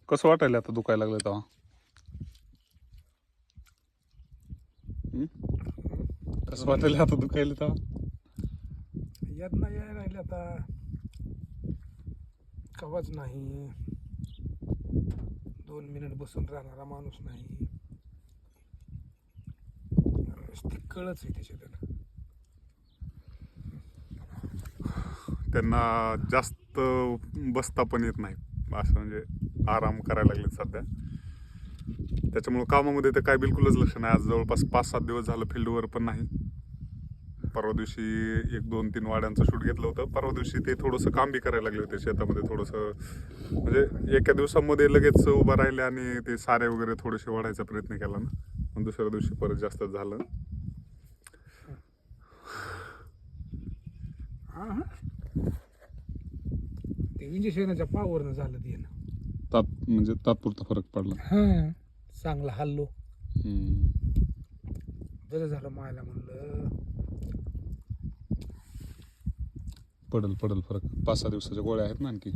कसं वाटायला आता दुखायला लागलं तेव्हा? कसं वाटायला आता दुखायला तेव्हा? यातना याय राहिलं आता कवाच नाही. 2 मिनिट बसून राहणारा माणूस नाही. नुसती कळच आहे त्याच्यात. त्यांना जास्त बसता पण येत नाही, असं म्हणजे आराम करायला लागले सध्या. त्याच्यामुळं कामामध्ये तर काय बिलकुलच लक्ष नाही. आज जवळपास 5-7 दिवस झालं फील्डवर पण नाही. परवा दिवशी 1-2-3 वाड्यांचं शूट घेतलं होतं. परवा दिवशी ते थोडंसं काम बी करायला लागले होते शेतामध्ये. थोडंसं म्हणजे एका दिवसामध्ये लगेच उभं राहिले आणि ते सारे वगैरे थोडेसे वाढायचा प्रयत्न केला ना, मग दुसऱ्या दिवशी परत जास्त झालं. ते इंजेक्शनाच्या पावरनं झालं ते ना. म्हणजे तात्पुरता फरक पडला. हा चांगला हल्लो. हम्म. बरं झालं मायला म्हणलं. पडल फरक. 5-6 दिवसाच्या गोळ्या आहेत ना आणखी.